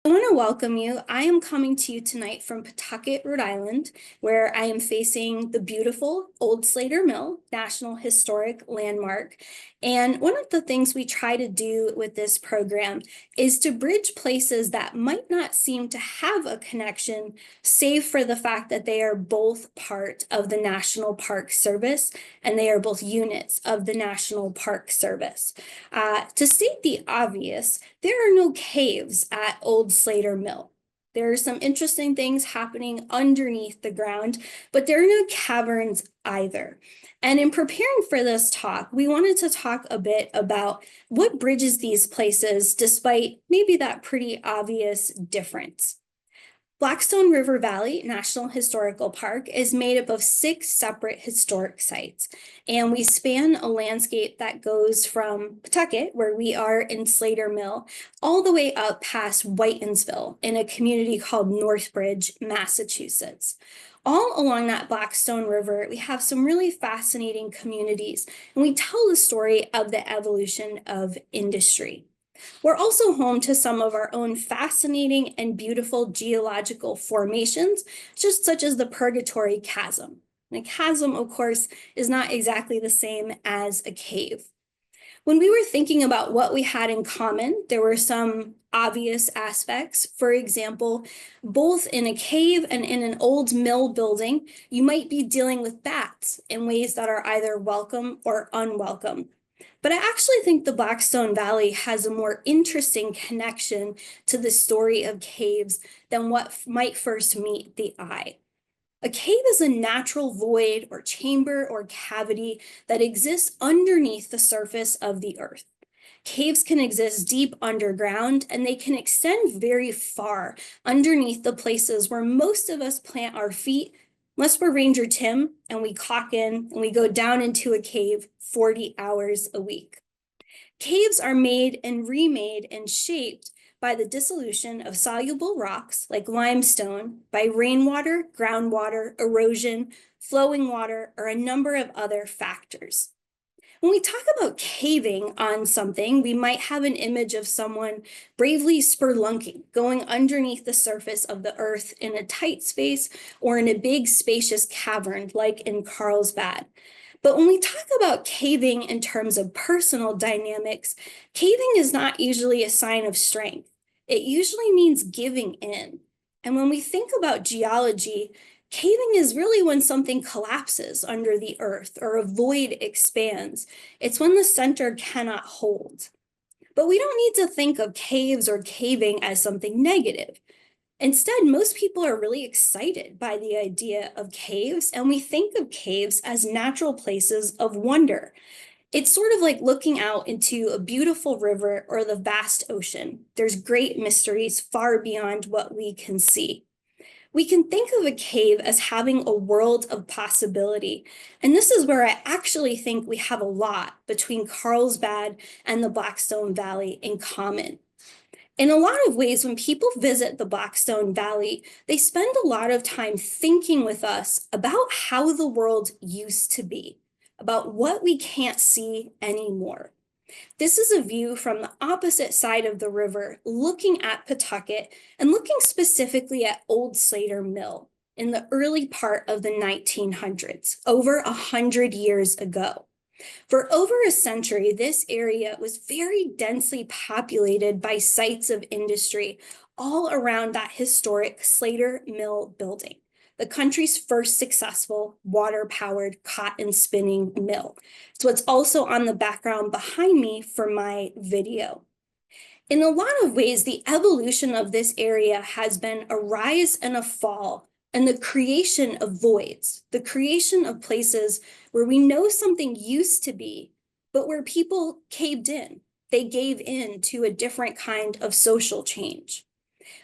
I want to welcome you. I am coming to you tonight from Pawtucket, Rhode Island, where I am facing the beautiful Old Slater Mill, National Historic Landmark. And one of the things we try to do with this program is to bridge places that might not seem to have a connection, save for the fact that they are both part of the National Park Service and they are both units of the National Park Service. To state the obvious, there are no caves at Old Slater Mill. There are some interesting things happening underneath the ground, but there are no caverns either. And in preparing for this talk, we wanted to talk a bit about what bridges these places despite maybe that pretty obvious difference. Blackstone River Valley National Historical Park is made up of 6 separate historic sites, and we span a landscape that goes from Pawtucket, where we are in Slater Mill, all the way up past Whitinsville in a community called Northbridge, Massachusetts. All along that Blackstone River, we have some really fascinating communities, and we tell the story of the evolution of industry. We're also home to some of our own fascinating and beautiful geological formations, just such as the Purgatory Chasm. And a chasm, of course, is not exactly the same as a cave. When we were thinking about what we had in common, there were some obvious aspects. For example, both in a cave and in an old mill building, you might be dealing with bats in ways that are either welcome or unwelcome. But I actually think the Blackstone Valley has a more interesting connection to the story of caves than what might first meet the eye. A cave is a natural void or chamber or cavity that exists underneath the surface of the earth. Caves can exist deep underground, and they can extend very far underneath the places where most of us plant our feet, unless we're Ranger Tim and we clock in and we go down into a cave 40 hours a week. Caves are made and remade and shaped by the dissolution of soluble rocks like limestone, by rainwater, groundwater, erosion, flowing water, or a number of other factors. When we talk about caving on something, we might have an image of someone bravely spelunking, going underneath the surface of the earth in a tight space or in a big spacious cavern like in Carlsbad. But when we talk about caving in terms of personal dynamics, caving is not usually a sign of strength. It usually means giving in. And when we think about geology, caving is really when something collapses under the earth or a void expands. It's when the center cannot hold. But we don't need to think of caves or caving as something negative. Instead, most people are really excited by the idea of caves, and we think of caves as natural places of wonder. It's sort of like looking out into a beautiful river or the vast ocean. There's great mysteries far beyond what we can see. We can think of a cave as having a world of possibility. And this is where I actually think we have a lot between Carlsbad and the Blackstone Valley in common. In a lot of ways, when people visit the Blackstone Valley, they spend a lot of time thinking with us about how the world used to be, about what we can't see anymore. This is a view from the opposite side of the river, looking at Pawtucket and looking specifically at Old Slater Mill in the early part of the 1900s, over 100 years ago. For over a century, this area was very densely populated by sites of industry all around that historic Slater Mill building, the country's first successful water-powered cotton spinning mill. It's what's also on the background behind me for my video. In a lot of ways, the evolution of this area has been a rise and a fall, and the creation of voids, the creation of places where we know something used to be, but where people caved in. They gave in to a different kind of social change.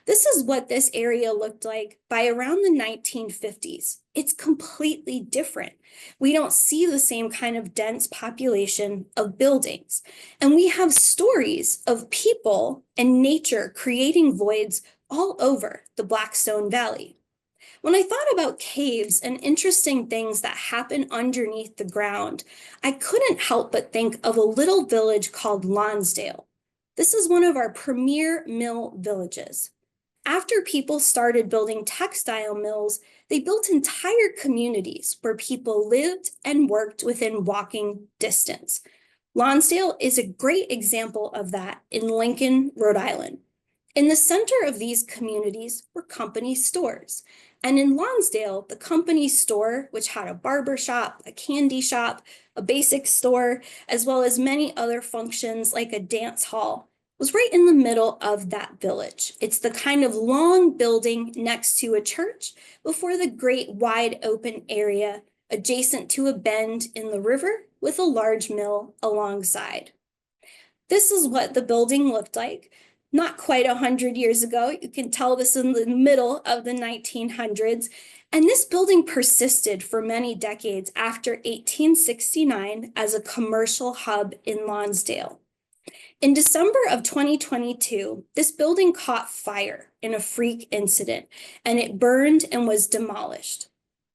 This is what this area looked like by around the 1950s. It's completely different. We don't see the same kind of dense population of buildings. And we have stories of people and nature creating voids all over the Blackstone Valley. When I thought about caves and interesting things that happen underneath the ground, I couldn't help but think of a little village called Lonsdale. This is one of our premier mill villages. After people started building textile mills, they built entire communities where people lived and worked within walking distance. Lonsdale is a great example of that in Lincoln, Rhode Island. In the center of these communities were company stores. And in Lonsdale, the company store, which had a barber shop, a candy shop, a basic store, as well as many other functions like a dance hall, was right in the middle of that village. It's the kind of long building next to a church before the great wide open area adjacent to a bend in the river with a large mill alongside. This is what the building looked like not quite 100 years ago. You can tell this in the middle of the 1900s. And this building persisted for many decades after 1869 as a commercial hub in Lonsdale. In December of 2022, this building caught fire in a freak incident, and it burned and was demolished.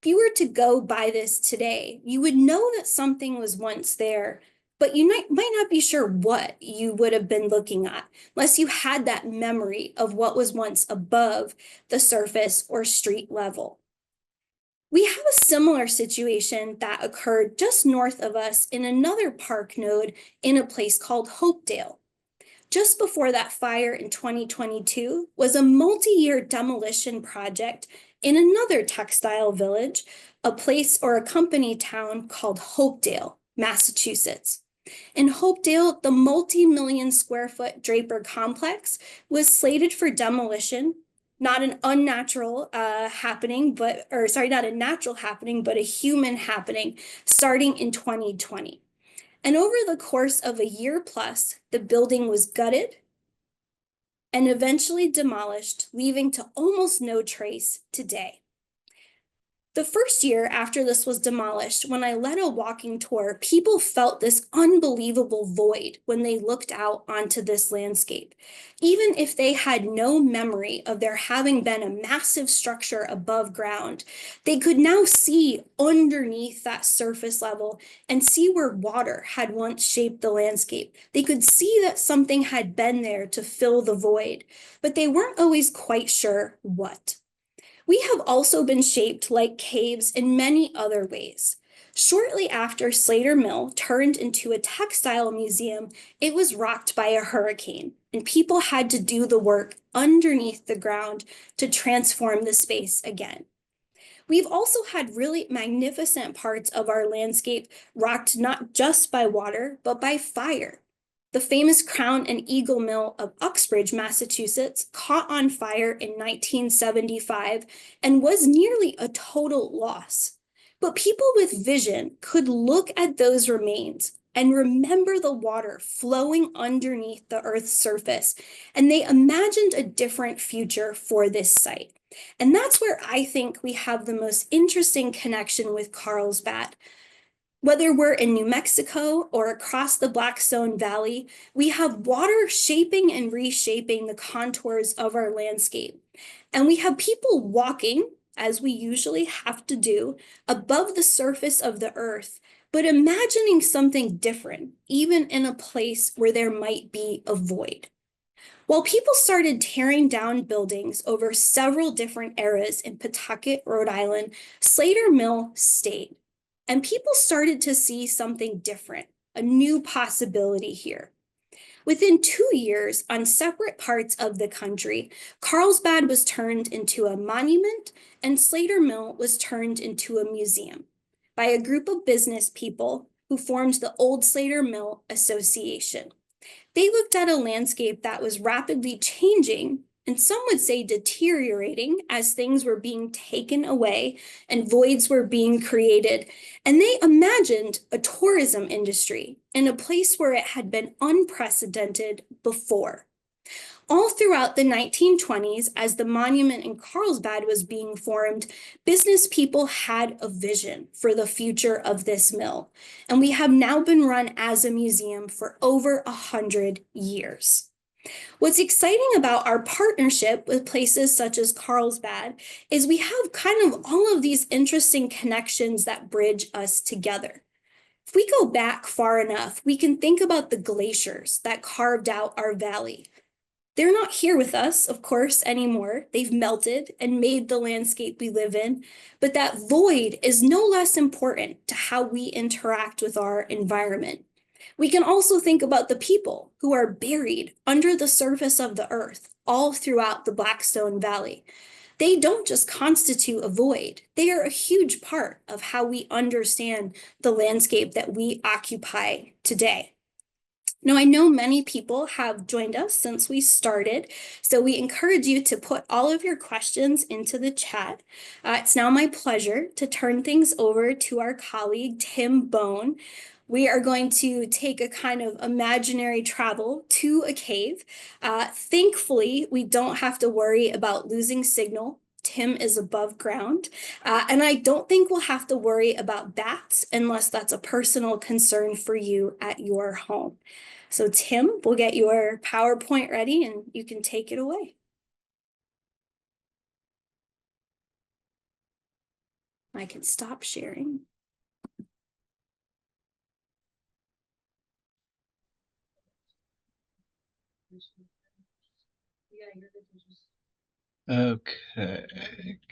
If you were to go by this today, you would know that something was once there, but you might not be sure what you would have been looking at unless you had that memory of what was once above the surface or street level. We have a similar situation that occurred just north of us in another park node in a place called Hopedale. Just before that fire in 2022 was a multi-year demolition project in another textile village, a place or a company town called Hopedale, Massachusetts. In Hopedale, the multi-million square foot Draper complex was slated for demolition, not an unnatural happening, but not a natural happening, but a human happening starting in 2020. And over the course of a year plus, the building was gutted and eventually demolished, leaving to almost no trace today. The first year after this was demolished, when I led a walking tour, people felt this unbelievable void when they looked out onto this landscape. Even if they had no memory of there having been a massive structure above ground, they could now see underneath that surface level and see where water had once shaped the landscape. They could see that something had been there to fill the void, but they weren't always quite sure what. We have also been shaped like caves in many other ways. Shortly after Slater Mill turned into a textile museum, it was rocked by a hurricane, and people had to do the work underneath the ground to transform the space again. We've also had really magnificent parts of our landscape rocked not just by water, but by fire. The famous Crown and Eagle Mill of Uxbridge, Massachusetts, caught on fire in 1975 and was nearly a total loss. But people with vision could look at those remains and remember the water flowing underneath the Earth's surface, and they imagined a different future for this site. And that's where I think we have the most interesting connection with Carlsbad. Whether we're in New Mexico or across the Blackstone Valley, we have water shaping and reshaping the contours of our landscape. And we have people walking, as we usually have to do, above the surface of the earth, but imagining something different, even in a place where there might be a void. While people started tearing down buildings over several different eras in Pawtucket, Rhode Island, Slater Mill stayed. And people started to see something different, a new possibility here. Within 2 years, on separate parts of the country, Carlsbad was turned into a monument and Slater Mill was turned into a museum by a group of business people who formed the Old Slater Mill Association. They looked at a landscape that was rapidly changing, and some would say deteriorating, as things were being taken away and voids were being created. And they imagined a tourism industry in a place where it had been unprecedented before. All throughout the 1920s, as the monument in Carlsbad was being formed, business people had a vision for the future of this mill. And we have now been run as a museum for over 100 years. What's exciting about our partnership with places such as Carlsbad is we have kind of all of these interesting connections that bridge us together. If we go back far enough, we can think about the glaciers that carved out our valley. They're not here with us, of course, anymore. They've melted and made the landscape we live in, but that void is no less important to how we interact with our environment. We can also think about the people who are buried under the surface of the earth all throughout the Blackstone Valley. They don't just constitute a void, they are a huge part of how we understand the landscape that we occupy today. Now, I know many people have joined us since we started, so we encourage you to put all of your questions into the chat. It's now my pleasure to turn things over to our colleague, Tim Bone. We are going to take a kind of imaginary travel to a cave. Thankfully, we don't have to worry about losing signal. Tim is above ground. And I don't think we'll have to worry about bats unless that's a personal concern for you at your home. So Tim, we'll get your PowerPoint ready and you can take it away. I can stop sharing. Okay,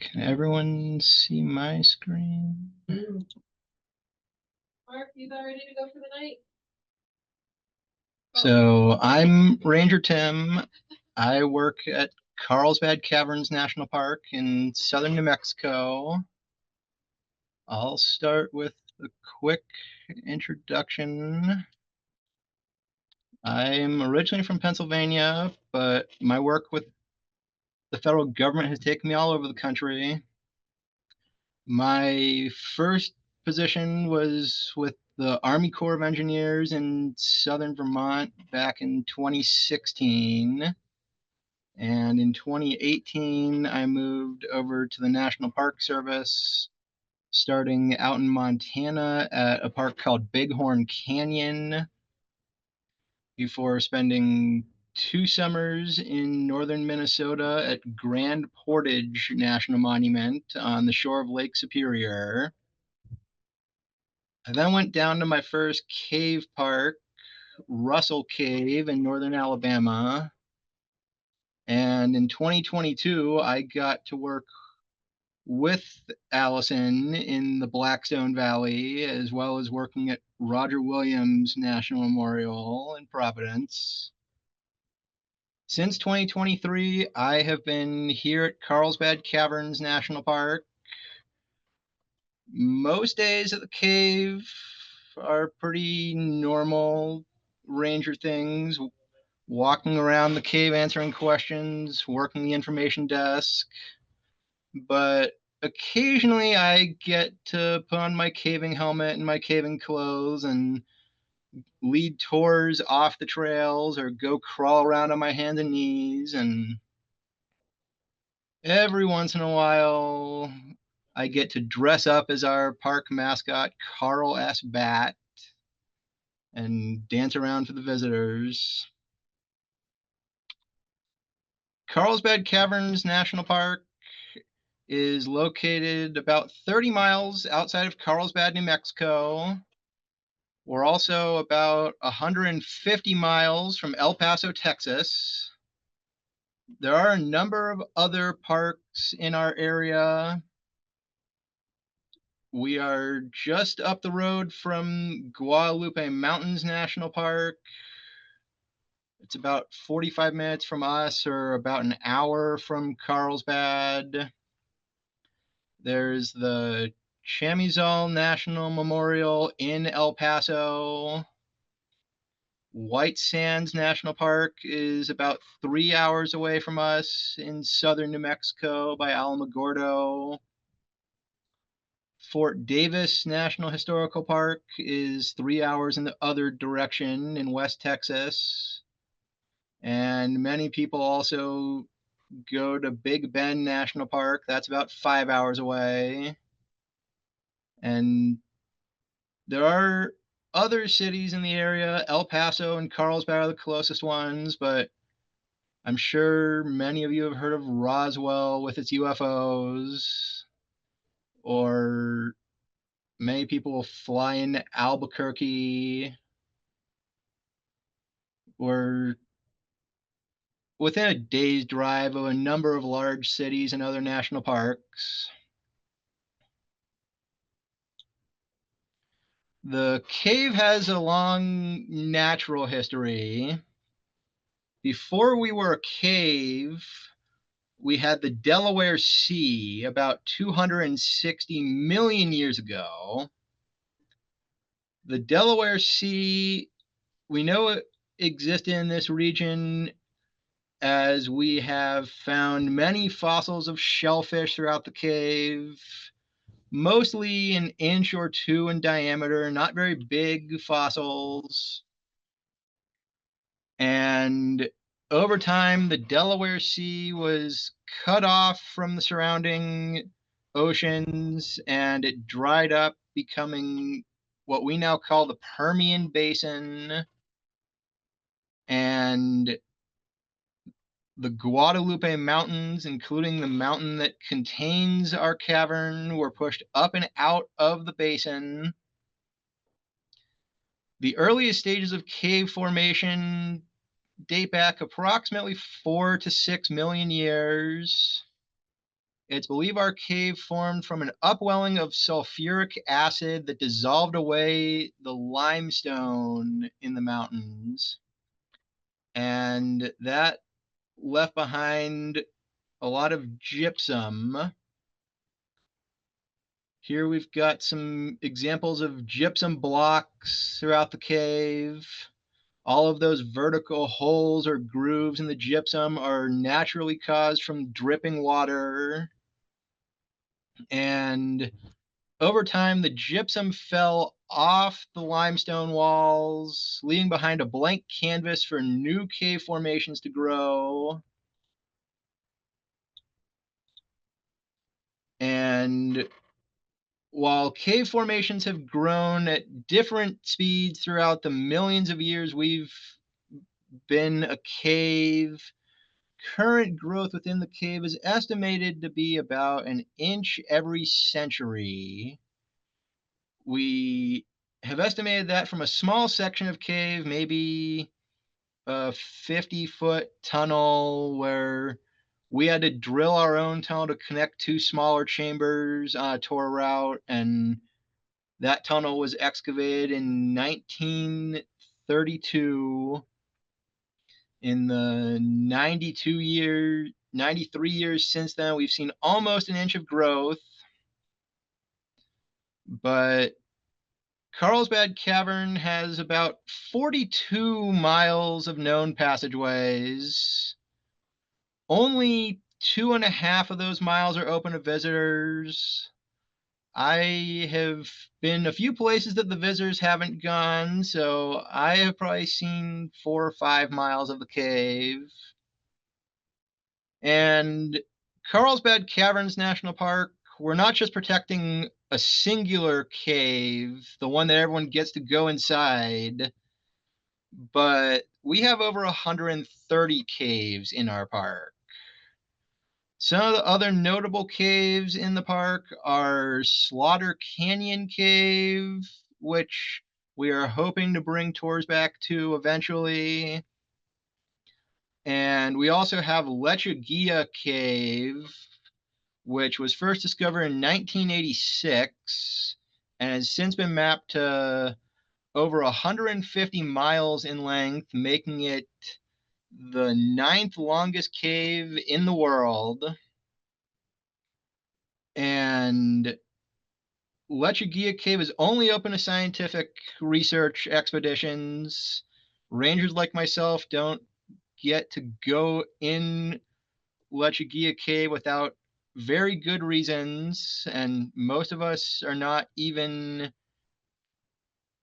can everyone see my screen? Mark, you about ready to go for the night? So I'm Ranger Tim. I work at Carlsbad Caverns National Park in southern New Mexico. I'll start with a quick introduction. I'm originally from Pennsylvania, but my work with the federal government has taken me all over the country. My first position was with the Army Corps of Engineers in southern Vermont back in 2016. And in 2018, I moved over to the National Park Service, starting out in Montana at a park called Bighorn Canyon, before spending 2 summers in northern Minnesota at Grand Portage National Monument on the shore of Lake Superior. I then went down to my first cave park, Russell Cave in northern Alabama. And in 2022, I got to work with Allison in the Blackstone Valley, as well as working at Roger Williams National Memorial in Providence. Since 2023, I have been here at Carlsbad Caverns National Park. Most days at the cave are pretty normal ranger things, walking around the cave answering questions, working the information desk. But occasionally I get to put on my caving helmet and my caving clothes and lead tours off the trails or go crawl around on my hands and knees. And every once in a while, I get to dress up as our park mascot, Carl S. Bat, and dance around for the visitors. Carlsbad Caverns National Park is located about 30 miles outside of Carlsbad, New Mexico. We're also about 150 miles from El Paso, Texas. There are a number of other parks in our area. We are just up the road from Guadalupe Mountains National Park. It's about 45 minutes from us, or about an hour from Carlsbad. There's the Chamizal National Memorial in El Paso. White Sands National Park is about 3 hours away from us in southern New Mexico by Alamogordo. Fort Davis National Historical Park is 3 hours in the other direction in West Texas. And many people also go to Big Bend National Park. That's about 5 hours away. And there are other cities in the area. El Paso and Carlsbad are the closest ones, but I'm sure many of you have heard of Roswell with its UFOs, or many people will fly into Albuquerque, or within a day's drive of a number of large cities and other national parks. The cave has a long natural history. Before we were a cave, we had the Delaware Sea about 260 million years ago. The Delaware Sea, we know it existed in this region as we have found many fossils of shellfish throughout the cave, mostly an inch or two in diameter, not very big fossils. And over time, the Delaware Sea was cut off from the surrounding oceans and it dried up, becoming what we now call the Permian Basin. And the Guadalupe Mountains, including the mountain that contains our cavern, were pushed up and out of the basin. The earliest stages of cave formation date back approximately 4 to 6 million years. It's believed our cave formed from an upwelling of sulfuric acid that dissolved away the limestone in the mountains. And that left behind a lot of gypsum. Here we've got some examples of gypsum blocks throughout the cave. All of those vertical holes or grooves in the gypsum are naturally caused from dripping water. And over time, the gypsum fell off the limestone walls, leaving behind a blank canvas for new cave formations to grow. And while cave formations have grown at different speeds throughout the millions of years we've been a cave, current growth within the cave is estimated to be about an inch every century. We have estimated that from a small section of cave, maybe a 50-foot tunnel where we had to drill our own tunnel to connect two smaller chambers on a tour route, and that tunnel was excavated in 1932. In the 93 years since then, we've seen almost an inch of growth. But Carlsbad Cavern has about 42 miles of known passageways. Only 2.5 of those miles are open to visitors. I have been a few places that the visitors haven't gone, so I have probably seen 4 or 5 miles of the cave. And Carlsbad Caverns National Park, we're not just protecting a singular cave, the one that everyone gets to go inside, but we have over 130 caves in our park. Some of the other notable caves in the park are Slaughter Canyon Cave, which we are hoping to bring tours back to eventually. And we also have Lechuguilla Cave, which was first discovered in 1986 and has since been mapped to over 150 miles in length, making it the 9th longest cave in the world. And Lechuguilla Cave is only open to scientific research expeditions. Rangers like myself don't get to go in Lechuguilla Cave without very good reasons, and most of us are not even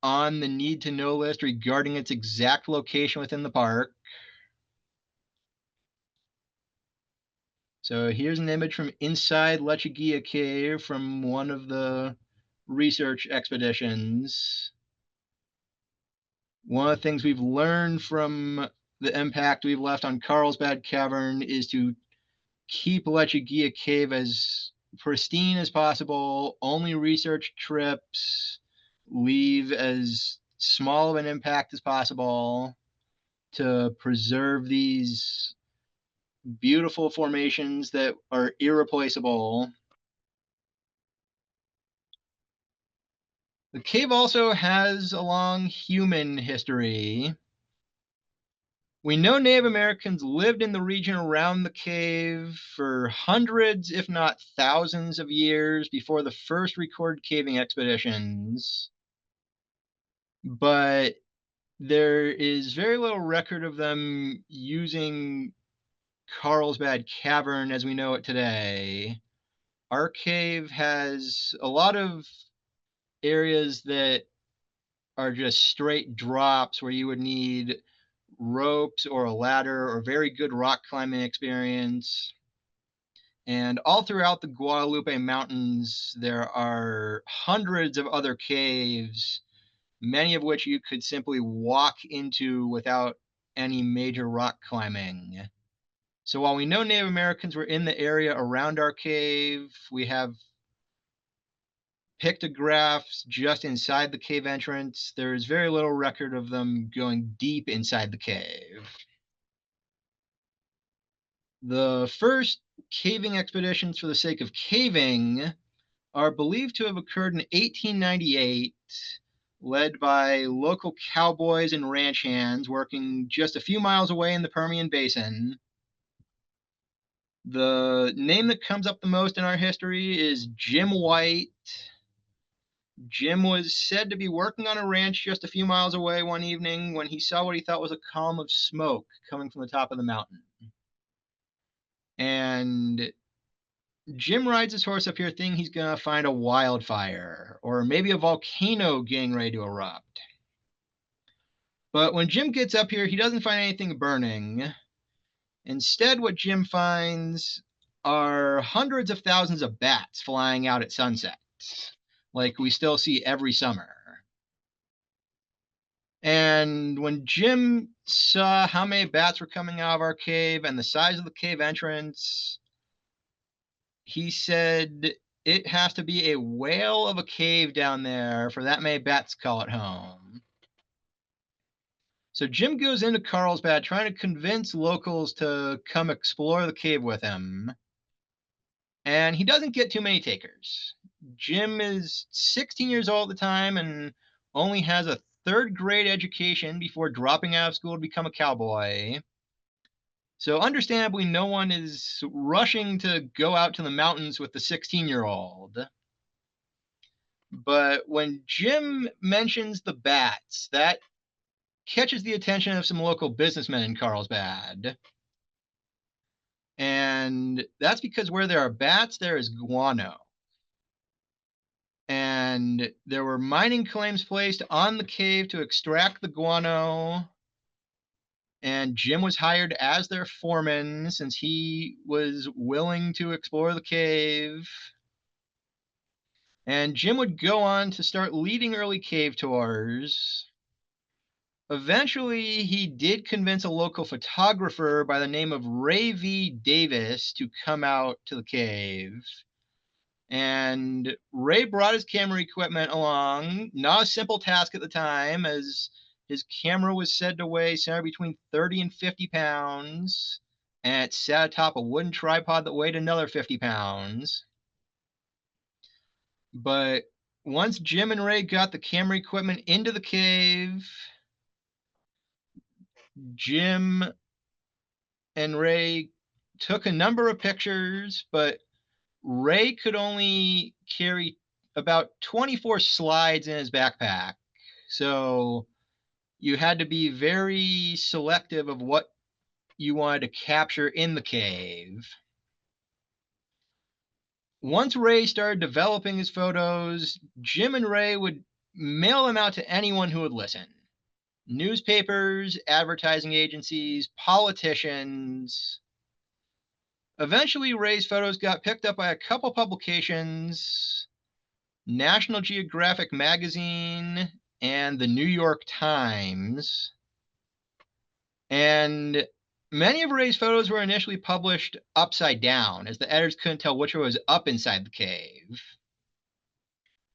on the need to know list regarding its exact location within the park. So here's an image from inside Lechuguilla Cave from one of the research expeditions. One of the things we've learned from the impact we've left on Carlsbad Cavern is to keep Lechuguilla Cave as pristine as possible, only research trips, leave as small of an impact as possible to preserve these beautiful formations that are irreplaceable. The cave also has a long human history. We know Native Americans lived in the region around the cave for hundreds, if not thousands, of years before the first recorded caving expeditions. But there is very little record of them using Carlsbad Cavern as we know it today. Our cave has a lot of areas that are just straight drops where you would need ropes or a ladder or very good rock climbing experience. And all throughout the Guadalupe Mountains, there are hundreds of other caves, many of which you could simply walk into without any major rock climbing. So while we know Native Americans were in the area around our cave, we have pictographs just inside the cave entrance. There's very little record of them going deep inside the cave. The first caving expeditions for the sake of caving are believed to have occurred in 1898, led by local cowboys and ranch hands working just a few miles away in the Permian Basin. The name that comes up the most in our history is Jim White. Jim was said to be working on a ranch just a few miles away one evening when he saw what he thought was a column of smoke coming from the top of the mountain. And Jim rides his horse up here thinking he's going to find a wildfire or maybe a volcano getting ready to erupt. But when Jim gets up here, he doesn't find anything burning. Instead, what Jim finds are hundreds of thousands of bats flying out at sunset, like we still see every summer. And when Jim saw how many bats were coming out of our cave and the size of the cave entrance, he said it has to be a whale of a cave down there for that many bats to call it home. So Jim goes into Carlsbad trying to convince locals to come explore the cave with him. And he doesn't get too many takers. Jim is 16 years old at the time and only has a third grade education before dropping out of school to become a cowboy. So understandably, no one is rushing to go out to the mountains with the 16-year-old. But when Jim mentions the bats, that catches the attention of some local businessmen in Carlsbad. And that's because where there are bats, there is guano. And there were mining claims placed on the cave to extract the guano. And Jim was hired as their foreman since he was willing to explore the cave. And Jim would go on to start leading early cave tours. Eventually, he did convince a local photographer by the name of Ray V. Davis to come out to the cave. And Ray brought his camera equipment along. Not a simple task at the time, as his camera was said to weigh somewhere between 30 and 50 pounds. And it sat atop a wooden tripod that weighed another 50 pounds. But once Jim and Ray got the camera equipment into the cave, Jim and Ray took a number of pictures, but Ray could only carry about 24 slides in his backpack. So you had to be very selective of what you wanted to capture in the cave. Once Ray started developing his photos, Jim and Ray would mail them out to anyone who would listen. Newspapers, advertising agencies, politicians. Eventually, Ray's photos got picked up by a couple publications, National Geographic magazine and the New York Times. And many of Ray's photos were initially published upside down, as the editors couldn't tell which was up inside the cave.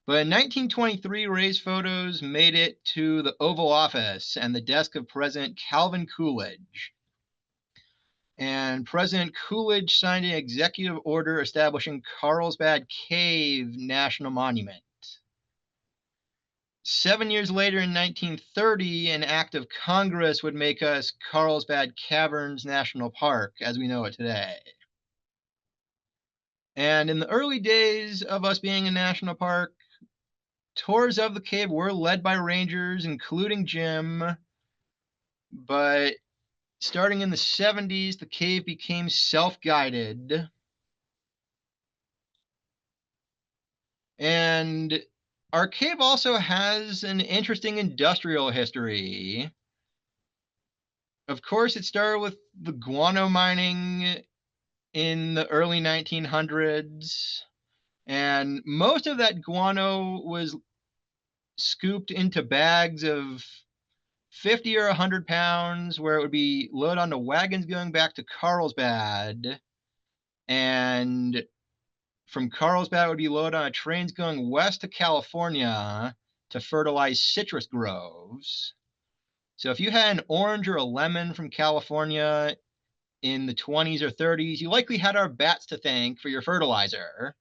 But in 1923, Ray's photos made it to the Oval Office and the desk of President Calvin Coolidge. And President Coolidge signed an executive order establishing Carlsbad Cave National Monument. 7 years later, in 1930, an act of Congress would make us Carlsbad Caverns National Park as we know it today. And in the early days of us being a national park, tours of the cave were led by rangers, including Jim. But starting in the 70s, the cave became self-guided. And our cave also has an interesting industrial history. Of course, it started with the guano mining in the early 1900s. And most of that guano was scooped into bags of 50 or 100 pounds, where it would be loaded onto wagons going back to Carlsbad. And from Carlsbad, it would be loaded on trains going west to California to fertilize citrus groves. So if you had an orange or a lemon from California in the 20s or 30s, you likely had our bats to thank for your fertilizer.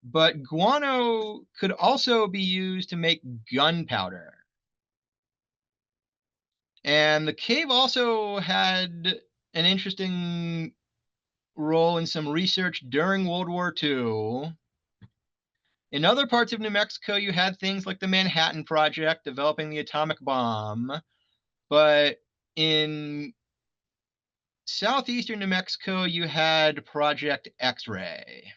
But guano could also be used to make gunpowder. And the cave also had an interesting role in some research during World War II. In other parts of New Mexico, you had things like the Manhattan Project developing the atomic bomb. But in southeastern New Mexico, you had Project X-Ray.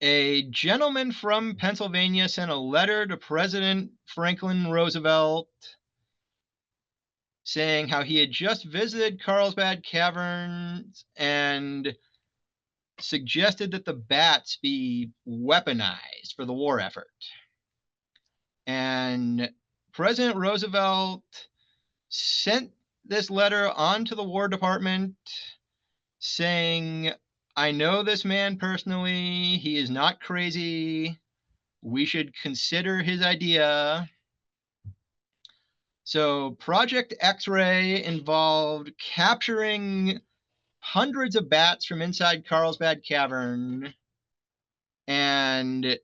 A gentleman from Pennsylvania sent a letter to President Franklin Roosevelt saying how he had just visited Carlsbad Caverns and suggested that the bats be weaponized for the war effort. And President Roosevelt sent this letter on to the War Department saying, I know this man personally. He is not crazy. We should consider his idea. So Project X-Ray involved capturing hundreds of bats from inside Carlsbad Cavern, and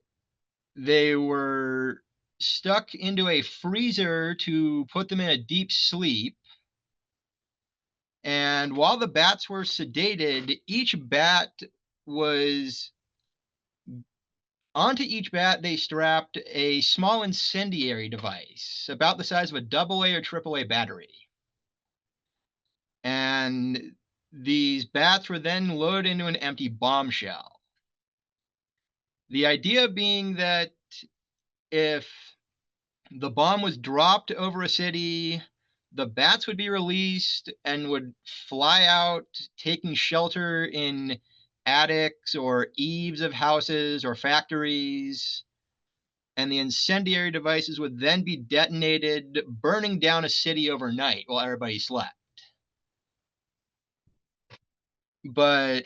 they were stuck into a freezer to put them in a deep sleep. And while the bats were sedated, onto each bat, they strapped a small incendiary device about the size of a AA or AAA battery. And these bats were then loaded into an empty bombshell. The idea being that if the bomb was dropped over a city, the bats would be released and would fly out, taking shelter in attics or eaves of houses or factories. And the incendiary devices would then be detonated, burning down a city overnight while everybody slept. But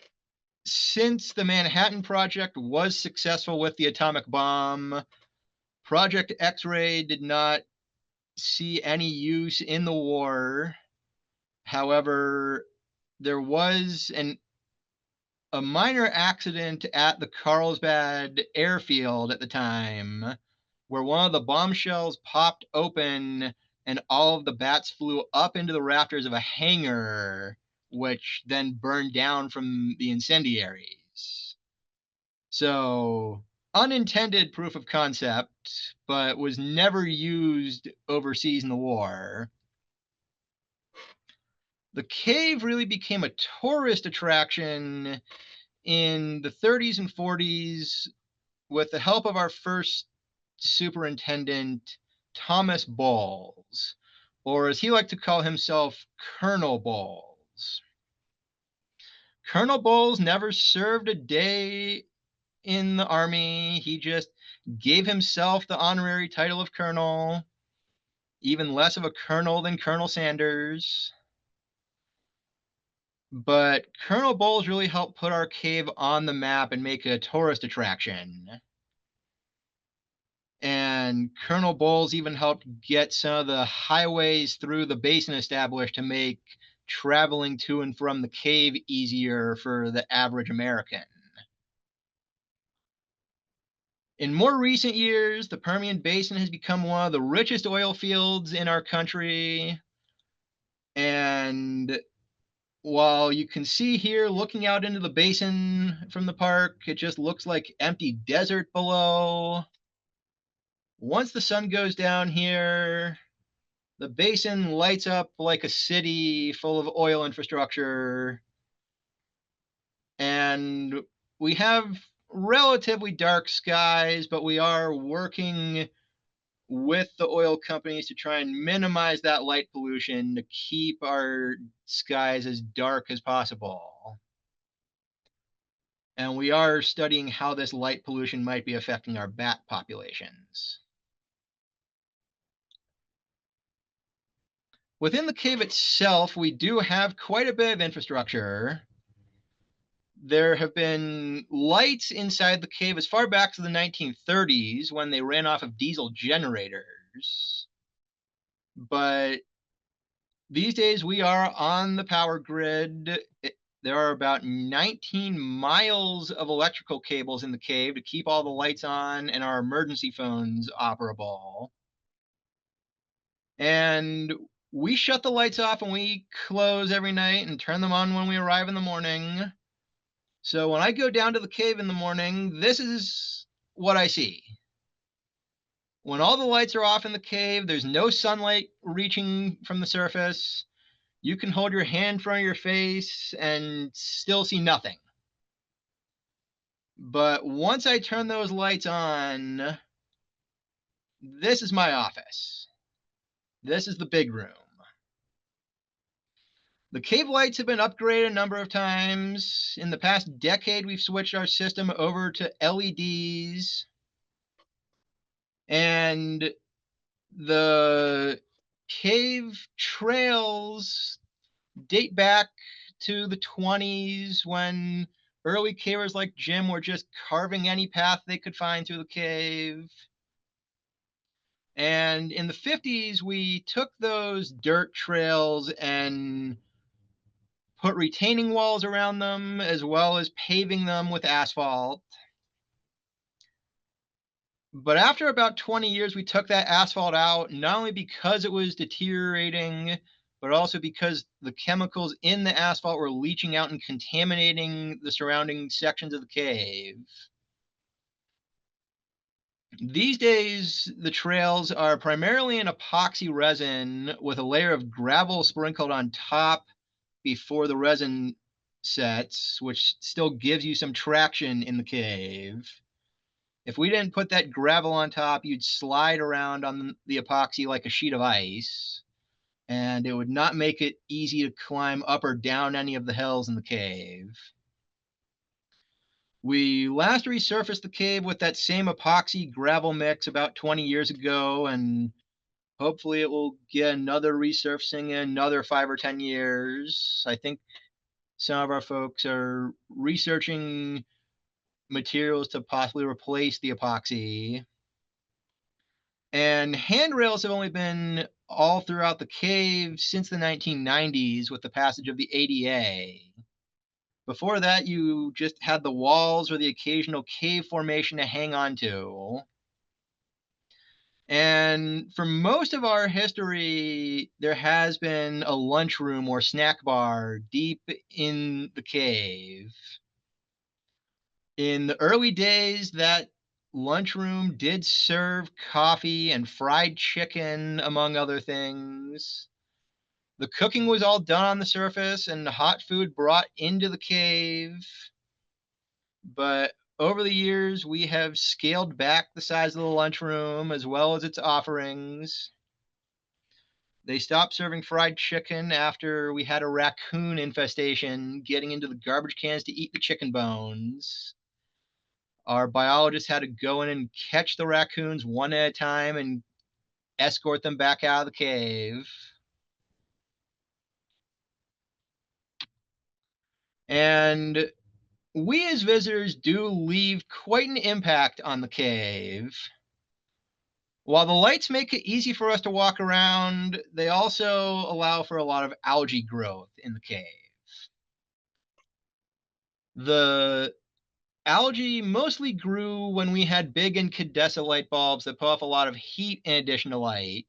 since the Manhattan Project was successful with the atomic bomb, Project X-Ray did not see any use in the war. However, there was a minor accident at the Carlsbad airfield at the time where one of the bombshells popped open and all of the bats flew up into the rafters of a hangar, which then burned down from the incendiaries. So, unintended proof of concept, but was never used overseas in the war. The cave really became a tourist attraction in the 30s and 40s with the help of our first superintendent, Thomas Bowles, or as he liked to call himself, Colonel Bowles. Colonel Bowles never served a day in the Army. He just gave himself the honorary title of colonel, even less of a colonel than Colonel Sanders. But Colonel Bowles really helped put our cave on the map and make it a tourist attraction. And Colonel Bowles even helped get some of the highways through the basin established to make traveling to and from the cave easier for the average American. In more recent years, the Permian Basin has become one of the richest oil fields in our country. And while you can see here looking out into the basin from the park, it just looks like empty desert below. Once the sun goes down here, the basin lights up like a city full of oil infrastructure. And we have relatively dark skies, but we are working with the oil companies to try and minimize that light pollution to keep our skies as dark as possible. And we are studying how this light pollution might be affecting our bat populations. Within the cave itself, we do have quite a bit of infrastructure. There have been lights inside the cave as far back as the 1930s when they ran off of diesel generators. But these days we are on the power grid. There are about 19 miles of electrical cables in the cave to keep all the lights on and our emergency phones operable. And we shut the lights off and we close every night and turn them on when we arrive in the morning. So when I go down to the cave in the morning, this is what I see. When all the lights are off in the cave, there's no sunlight reaching from the surface. You can hold your hand in front of your face and still see nothing. But once I turn those lights on, this is my office. This is the big room. The cave lights have been upgraded a number of times. In the past decade, we've switched our system over to LEDs. And the cave trails date back to the 20s when early cavers like Jim were just carving any path they could find through the cave. And in the 50s, we took those dirt trails and put retaining walls around them, as well as paving them with asphalt. But after about 20 years, we took that asphalt out, not only because it was deteriorating, but also because the chemicals in the asphalt were leaching out and contaminating the surrounding sections of the cave. These days, the trails are primarily an epoxy resin with a layer of gravel sprinkled on top before the resin sets, which still gives you some traction in the cave. If we didn't put that gravel on top, you'd slide around on the epoxy like a sheet of ice, and it would not make it easy to climb up or down any of the hills in the cave. We last resurfaced the cave with that same epoxy gravel mix about 20 years ago, and hopefully it will get another resurfacing in another 5 or 10 years. I think some of our folks are researching materials to possibly replace the epoxy. And handrails have only been all throughout the cave since the 1990s with the passage of the ADA. Before that, you just had the walls or the occasional cave formation to hang on to. And for most of our history, there has been a lunchroom or snack bar deep in the cave. In the early days, that lunchroom did serve coffee and fried chicken, among other things. The cooking was all done on the surface and the hot food brought into the cave. But over the years, we have scaled back the size of the lunchroom as well as its offerings. They stopped serving fried chicken after we had a raccoon infestation getting into the garbage cans to eat the chicken bones. Our biologists had to go in and catch the raccoons one at a time and escort them back out of the cave. And we as visitors do leave quite an impact on the cave. While the lights make it easy for us to walk around, they also allow for a lot of algae growth in the cave. The algae mostly grew when we had big incandescent light bulbs that put off a lot of heat in addition to light.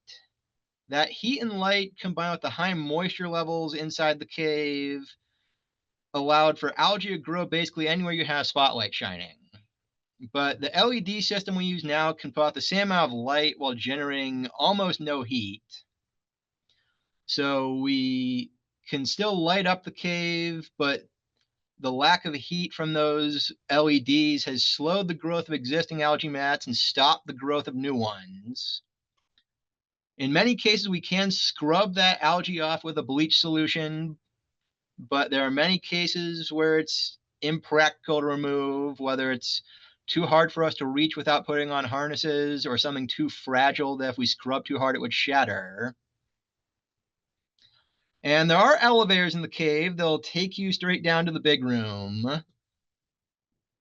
That heat and light combined with the high moisture levels inside the cave allowed for algae to grow basically anywhere you have spotlight shining. But the LED system we use now can put out the same amount of light while generating almost no heat. So we can still light up the cave, but the lack of heat from those LEDs has slowed the growth of existing algae mats and stopped the growth of new ones. In many cases, we can scrub that algae off with a bleach solution, but there are many cases where it's impractical to remove, whether it's too hard for us to reach without putting on harnesses or something too fragile that if we scrub too hard, it would shatter. And there are elevators in the cave that'll take you straight down to the big room.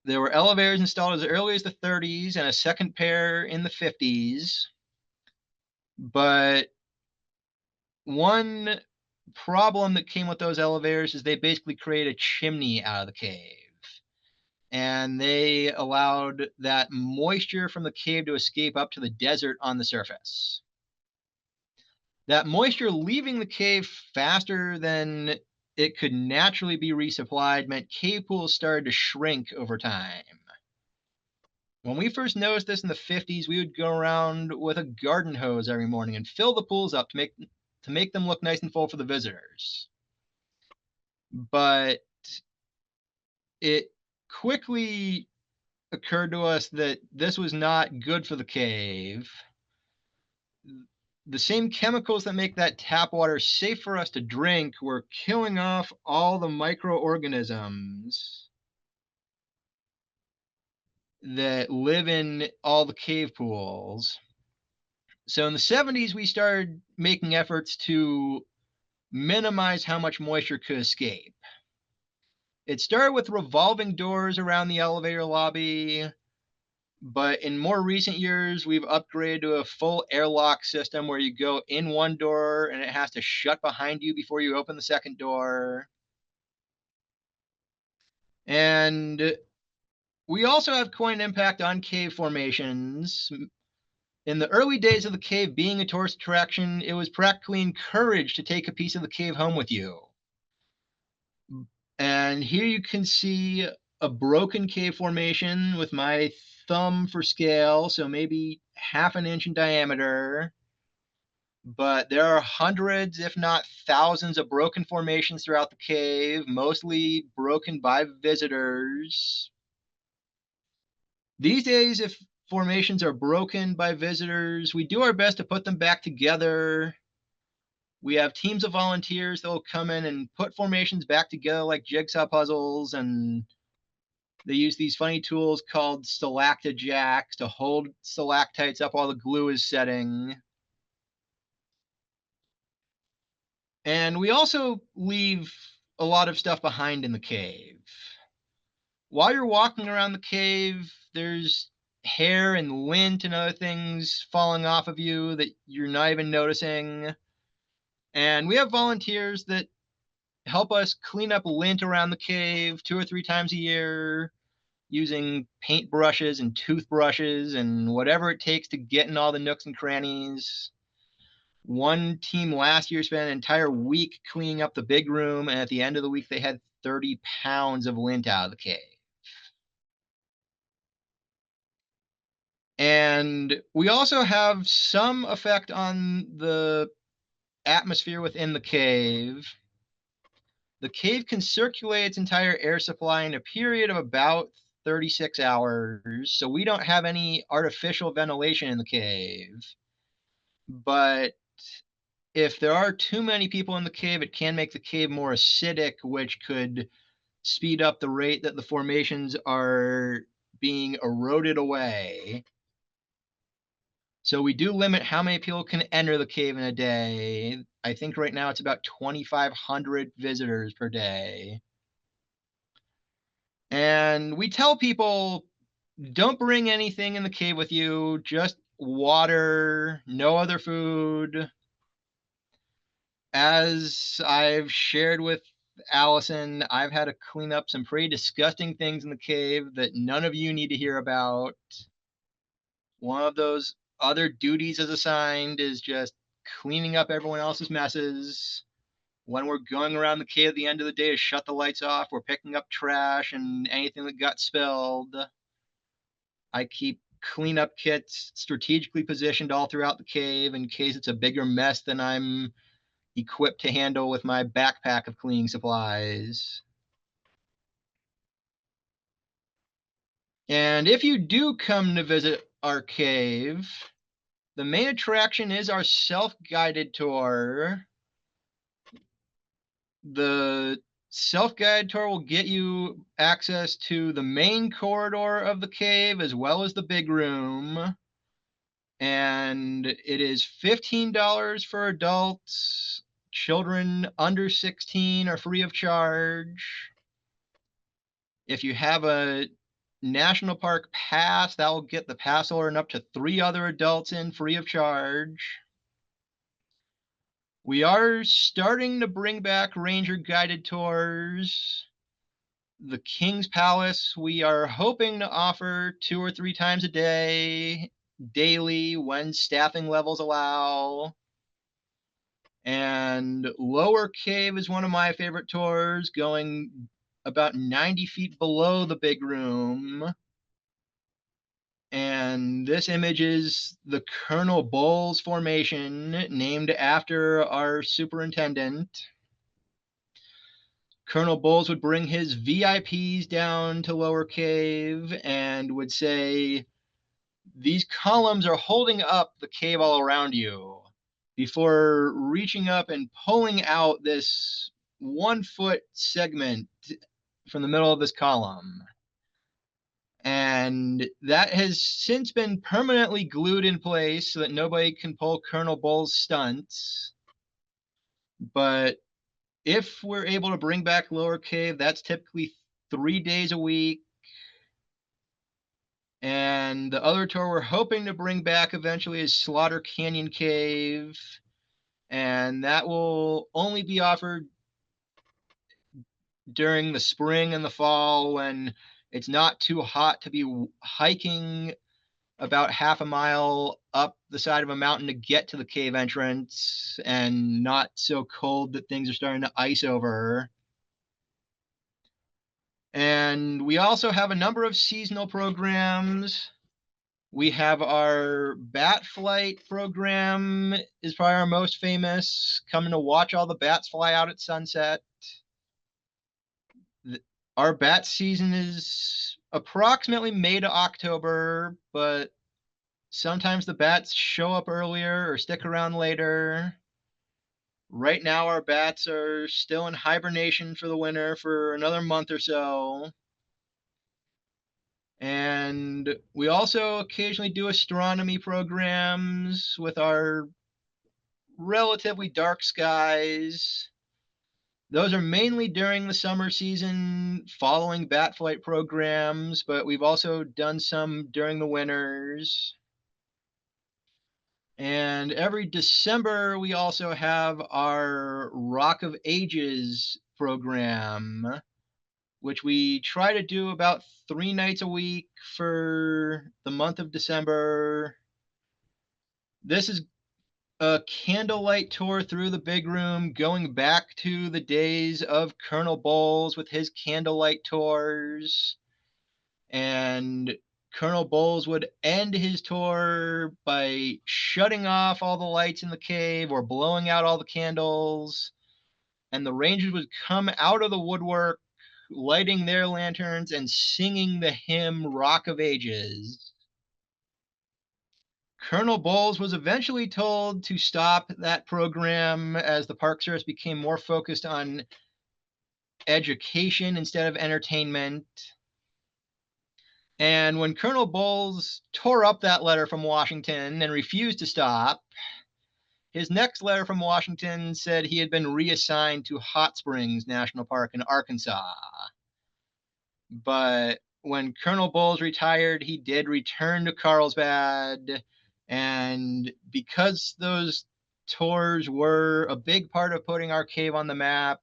There were elevators installed as early as the 30s and a second pair in the 50s. But one problem that came with those elevators is they basically create a chimney out of the cave. And they allowed that moisture from the cave to escape up to the desert on the surface. That moisture leaving the cave faster than it could naturally be resupplied meant cave pools started to shrink over time. When we first noticed this in the 50s, we would go around with a garden hose every morning and fill the pools up to make them look nice and full for the visitors. But it quickly occurred to us that this was not good for the cave. The same chemicals that make that tap water safe for us to drink were killing off all the microorganisms that live in all the cave pools. So in the 70s, we started making efforts to minimize how much moisture could escape. It started with revolving doors around the elevator lobby, but in more recent years, we've upgraded to a full airlock system where you go in one door and it has to shut behind you before you open the second door. And we also have quite an impact on cave formations. In the early days of the cave being a tourist attraction, it was practically encouraged to take a piece of the cave home with you. And here you can see a broken cave formation with my thumb for scale, so maybe half an inch in diameter. But there are hundreds, if not thousands, of broken formations throughout the cave, mostly broken by visitors. These days, if formations are broken by visitors, we do our best to put them back together. We have teams of volunteers that will come in and put formations back together like jigsaw puzzles, and they use these funny tools called stalactojacks to hold stalactites up while the glue is setting. And we also leave a lot of stuff behind in the cave. While you're walking around the cave, there's hair and lint and other things falling off of you that you're not even noticing. And we have volunteers that help us clean up lint around the cave 2 or 3 times a year using paint brushes and toothbrushes and whatever it takes to get in all the nooks and crannies. One team last year spent an entire week cleaning up the big room, and at the end of the week, they had 30 pounds of lint out of the cave. And we also have some effect on the atmosphere within the cave. The cave can circulate its entire air supply in a period of about 36 hours, so we don't have any artificial ventilation in the cave. But if there are too many people in the cave, it can make the cave more acidic, which could speed up the rate that the formations are being eroded away. So we do limit how many people can enter the cave in a day. I think right now it's about 2,500 visitors per day. And we tell people, don't bring anything in the cave with you. Just water, no other food. As I've shared with Allison, I've had to clean up some pretty disgusting things in the cave that none of you need to hear about. One of those other duties as assigned is just cleaning up everyone else's messes. When we're going around the cave at the end of the day to shut the lights off, we're picking up trash and anything that got spilled. I keep cleanup kits strategically positioned all throughout the cave in case it's a bigger mess than I'm equipped to handle with my backpack of cleaning supplies. And if you do come to visit our cave, the main attraction is our self-guided tour. The self-guided tour will get you access to the main corridor of the cave as well as the big room. And it is $15 for adults. Children under 16 are free of charge. If you have a National Park pass, that will get the pass holder and up to 3 other adults in free of charge. We are starting to bring back ranger guided tours. The King's Palace, we are hoping to offer 2 or 3 times a day, daily, when staffing levels allow. And Lower Cave is one of my favorite tours, going about 90 feet below the big room. And this image is the Colonel Bowles Formation, named after our superintendent. Colonel Bowles would bring his VIPs down to Lower Cave and would say, "These columns are holding up the cave all around you," before reaching up and pulling out this 1-foot segment from the middle of this column. And that has since been permanently glued in place so that nobody can pull Colonel Bowles' stunts. But if we're able to bring back Lower Cave, that's typically 3 days a week. And the other tour we're hoping to bring back eventually is Slaughter Canyon Cave. And that will only be offered during the spring and the fall when it's not too hot to be hiking about half a mile up the side of a mountain to get to the cave entrance, and not so cold that things are starting to ice over. And we also have a number of seasonal programs. We have our bat flight program is probably our most famous, coming to watch all the bats fly out at sunset. Our bat season is approximately May to October, but sometimes the bats show up earlier or stick around later. Right now, our bats are still in hibernation for the winter for another month or so. And we also occasionally do astronomy programs with our relatively dark skies. Those are mainly during the summer season following bat flight programs, but we've also done some during the winters. And every December, we also have our Rock of Ages program, which we try to do about 3 nights a week for the month of December. This is a candlelight tour through the big room, going back to the days of Colonel Bowles with his candlelight tours. And Colonel Bowles would end his tour by shutting off all the lights in the cave or blowing out all the candles. And the Rangers would come out of the woodwork, lighting their lanterns and singing the hymn Rock of Ages. Colonel Bowles was eventually told to stop that program as the Park Service became more focused on education instead of entertainment. And when Colonel Bowles tore up that letter from Washington and refused to stop, his next letter from Washington said he had been reassigned to Hot Springs National Park in Arkansas. But when Colonel Bowles retired, he did return to Carlsbad And because those tours were a big part of putting our cave on the map,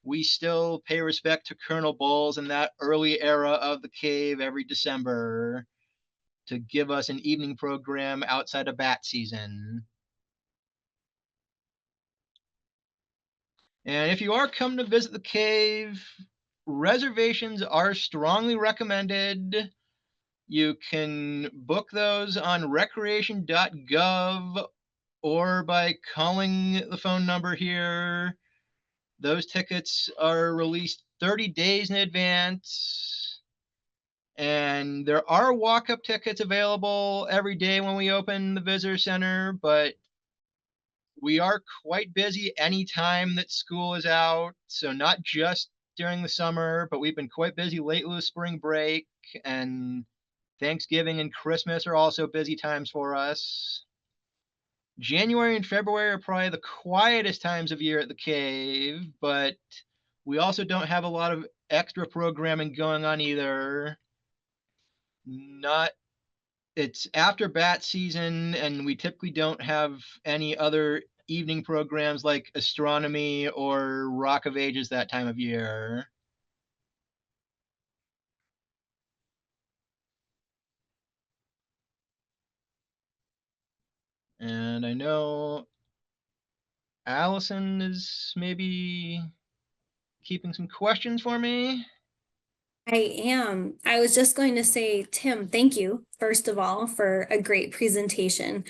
we still pay respect to Colonel Bowles in that early era of the cave every December to give us an evening program outside of bat season. And if you are coming to visit the cave, reservations are strongly recommended. You can book those on recreation.gov or by calling the phone number here. Those tickets are released 30 days in advance. And there are walk-up tickets available every day when we open the visitor center, but we are quite busy anytime that school is out. So not just during the summer, but we've been quite busy late with spring break, and Thanksgiving and Christmas are also busy times for us. January and February are probably the quietest times of year at the cave, but we also don't have a lot of extra programming going on either. It's after bat season, and we typically don't have any other evening programs like astronomy or Rock of Ages that time of year. And I know Allison is maybe keeping some questions for me. I am. I was just going to say, Tim, thank you, first of all, for a great presentation.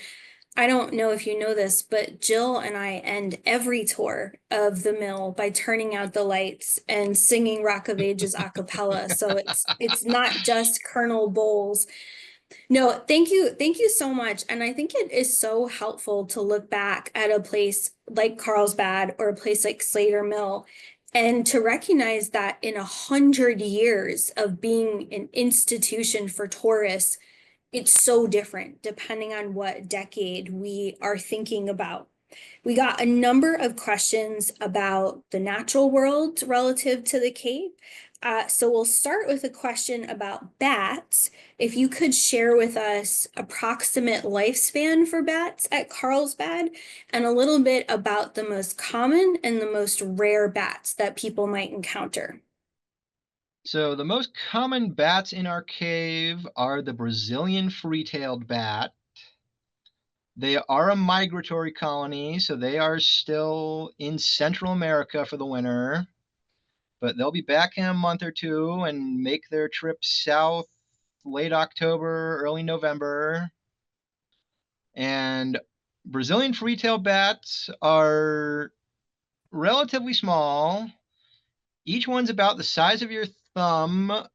I don't know if you know this, but Jill and I end every tour of the mill by turning out the lights and singing Rock of Ages a cappella. So it's not just Colonel Bowles. No, thank you so much. And I think it is so helpful to look back at a place like Carlsbad or a place like Slater Mill and to recognize that in 100 years of being an institution for tourists, it's so different depending on what decade we are thinking about. We got a number of questions about the natural world relative to the cave. So we'll start with a question about bats. If you could share with us approximate lifespan for bats at Carlsbad and a little bit about the most common and the most rare bats that people might encounter. So the most common bats in our cave are the Brazilian free-tailed bat. They are a migratory colony, so they are still in Central America for the winter, but they'll be back in a month or two and make their trip south late October, early November. And Brazilian free-tailed bats are relatively small. Each one's about the size of your thumb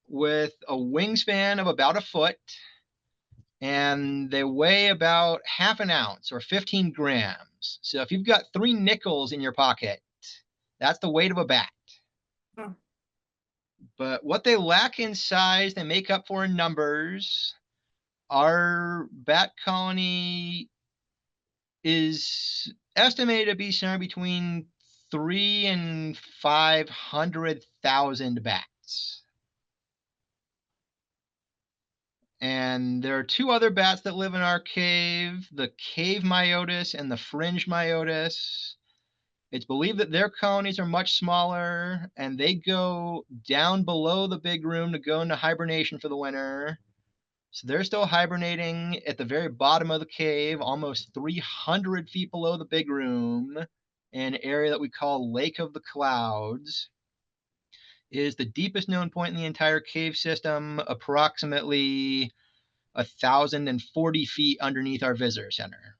with a wingspan of about a foot, and they weigh about half an ounce or 15 grams. So if you've got 3 nickels in your pocket, that's the weight of a bat. Oh. But what they lack in size, they make up for in numbers. Our bat colony is estimated to be somewhere between 3 and 500,000 bats. And there are 2 other bats that live in our cave, the cave myotis and the fringed myotis. It's believed that their colonies are much smaller, and they go down below the big room to go into hibernation for the winter. So they're still hibernating at the very bottom of the cave, almost 300 feet below the big room, in an area that we call Lake of the Clouds. It is the deepest known point in the entire cave system, approximately 1,040 feet underneath our visitor center.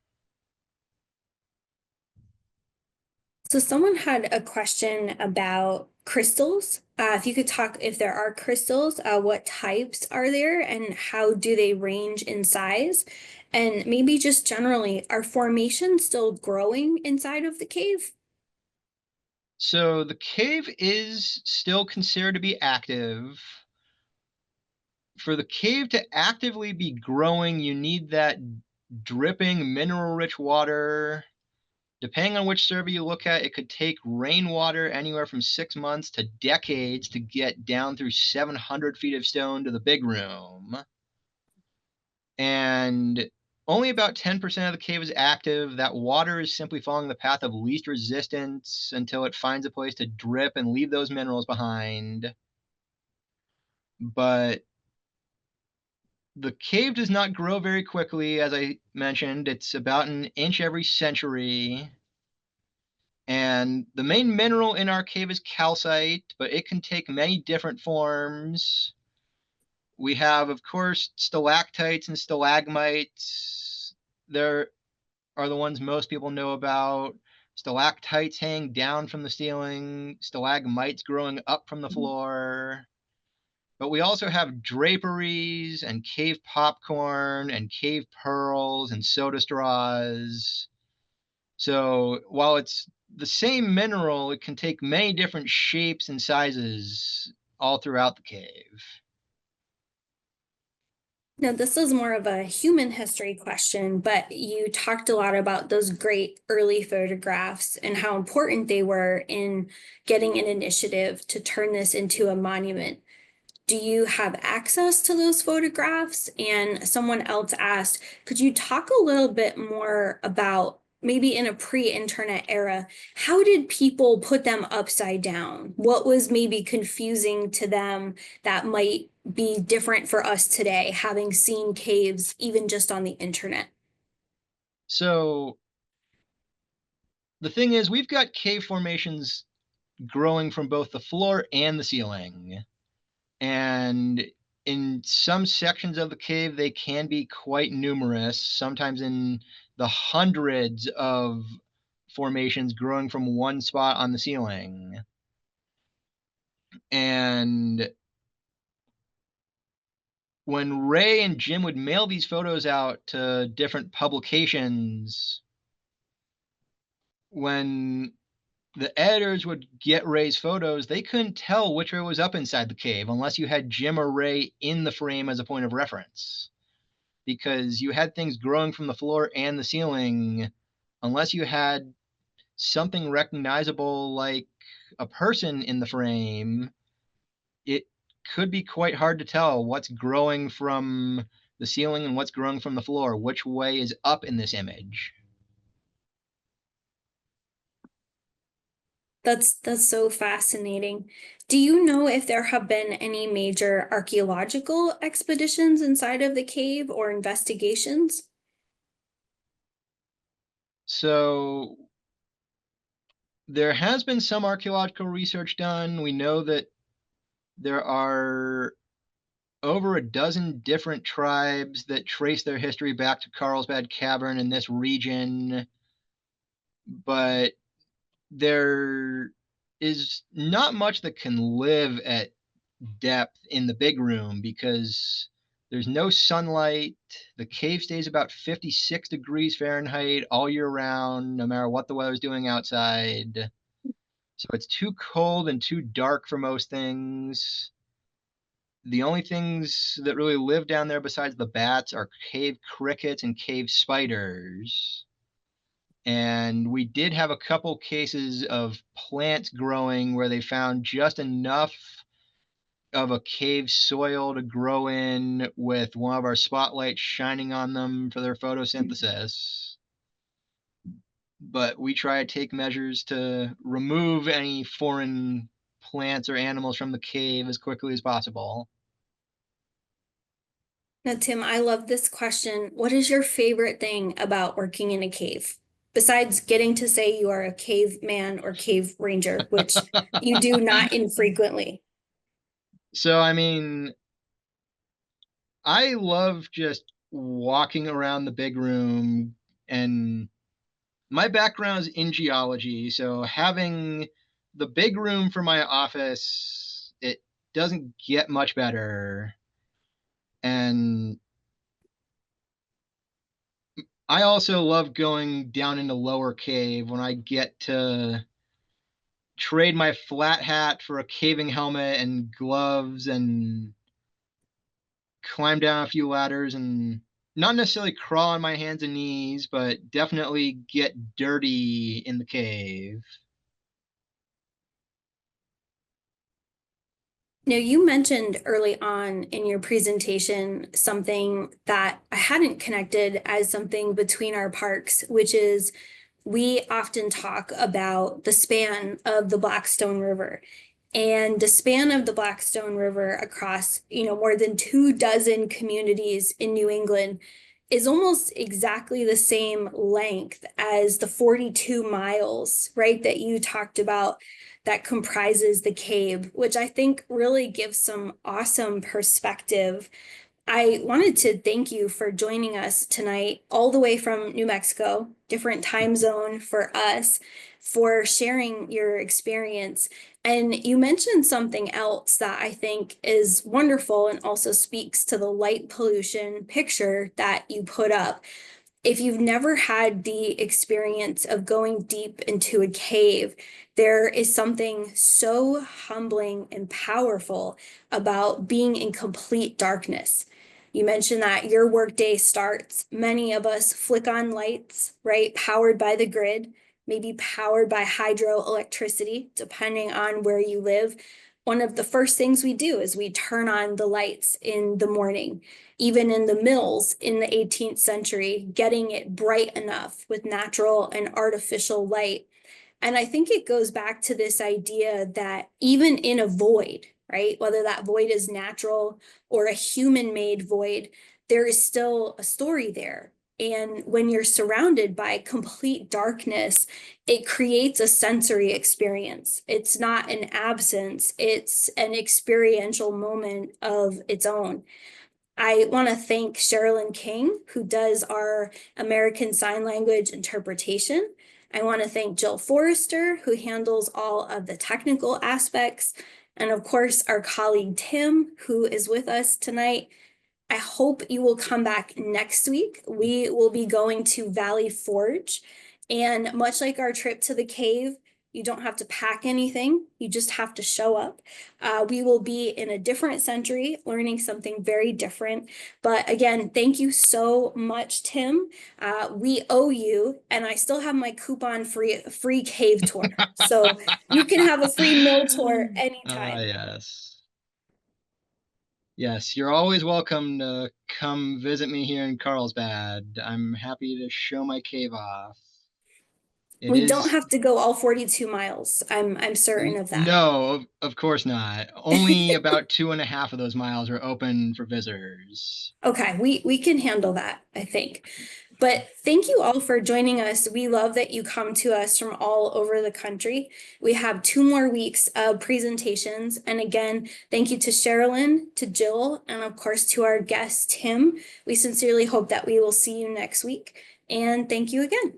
So someone had a question about crystals. If you could talk, if there are crystals, what types are there and how do they range in size? And maybe just generally, are formations still growing inside of the cave? So the cave is still considered to be active. For the cave to actively be growing, you need that dripping mineral-rich water. Depending on which survey you look at, it could take rainwater anywhere from 6 months to decades to get down through 700 feet of stone to the big room. And only about 10% of the cave is active. That water is simply following the path of least resistance until it finds a place to drip and leave those minerals behind. But the cave does not grow very quickly, as I mentioned. It's about an inch every century. And the main mineral in our cave is calcite, but it can take many different forms. We have, of course, stalactites and stalagmites. There are the ones most people know about. Stalactites hang down from the ceiling, stalagmites growing up from the floor. But we also have draperies and cave popcorn and cave pearls and soda straws. So while it's the same mineral, it can take many different shapes and sizes all throughout the cave. Now, this is more of a human history question, but you talked a lot about those great early photographs and how important they were in getting an initiative to turn this into a monument. Do you have access to those photographs? And someone else asked, could you talk a little bit more about maybe in a pre-internet era, how did people put them upside down? What was maybe confusing to them that might be different for us today, having seen caves even just on the internet? So the thing is, we've got cave formations growing from both the floor and the ceiling. And in some sections of the cave, they can be quite numerous, sometimes in the hundreds of formations growing from one spot on the ceiling. And when Ray and Jim would mail these photos out to different publications, when the editors would get Ray's photos, they couldn't tell which way was up inside the cave unless you had Jim or Ray in the frame as a point of reference. Because you had things growing from the floor and the ceiling, unless you had something recognizable like a person in the frame, it could be quite hard to tell what's growing from the ceiling and what's growing from the floor, which way is up in this image. That's so fascinating. Do you know if there have been any major archaeological expeditions inside of the cave or investigations? So there has been some archaeological research done. We know that there are over a dozen different tribes that trace their history back to Carlsbad Cavern in this region, but there is not much that can live at depth in the big room because there's no sunlight. The cave stays about 56 degrees Fahrenheit all year round, no matter what the weather's doing outside. So it's too cold and too dark for most things. The only things that really live down there besides the bats are cave crickets and cave spiders. And we did have a couple cases of plants growing where they found just enough of a cave soil to grow in with one of our spotlights shining on them for their photosynthesis. But we try to take measures to remove any foreign plants or animals from the cave as quickly as possible. Now, Tim, I love this question. What is your favorite thing about working in a cave? Besides getting to say you are a caveman or cave ranger, which you do not infrequently. So, I mean, I love just walking around the big room, and my background is in geology. So having the big room for my office, it doesn't get much better. And I also love going down into Lower Cave when I get to trade my flat hat for a caving helmet and gloves and climb down a few ladders and not necessarily crawl on my hands and knees, but definitely get dirty in the cave. Now, you mentioned early on in your presentation something that I hadn't connected as something between our parks, which is we often talk about the span of the Blackstone River. And the span of the Blackstone River across, more than 24 communities in New England is almost exactly the same length as the 42 miles, right, that you talked about that comprises the cave, which I think really gives some awesome perspective. I wanted to thank you for joining us tonight, all the way from New Mexico, different time zone for us, for sharing your experience. And you mentioned something else that I think is wonderful and also speaks to the light pollution picture that you put up. If you've never had the experience of going deep into a cave, there is something so humbling and powerful about being in complete darkness. You mentioned that your workday starts. Many of us flick on lights, right? Powered by the grid, maybe powered by hydroelectricity, depending on where you live. One of the first things we do is we turn on the lights in the morning. Even in the mills in the 18th century, getting it bright enough with natural and artificial light. And I think it goes back to this idea that even in a void, right, whether that void is natural or a human-made void, there is still a story there. And when you're surrounded by complete darkness, it creates a sensory experience. It's not an absence, it's an experiential moment of its own. I want to thank Sherilyn King, who does our American Sign Language interpretation. I want to thank Jill Forrester, who handles all of the technical aspects. And of course, our colleague Tim, who is with us tonight. I hope you will come back next week. We will be going to Valley Forge. And much like our trip to the cave, you don't have to pack anything. You just have to show up. We will be in a different century, learning something very different. But again, thank you so much, Tim. We owe you, and I still have my coupon free cave tour. So you can have a free mill tour anytime. Yes. Yes, you're always welcome to come visit me here in Carlsbad. I'm happy to show my cave off. We don't have to go all 42 miles. I'm certain of that. No, of course not. Only about 2.5 of those miles are open for visitors. Okay, we can handle that, I think. But thank you all for joining us. We love that you come to us from all over the country. We have 2 more weeks of presentations. And again, thank you to Sherilyn, to Jill, and of course to our guest, Tim. We sincerely hope that we will see you next week. And thank you again.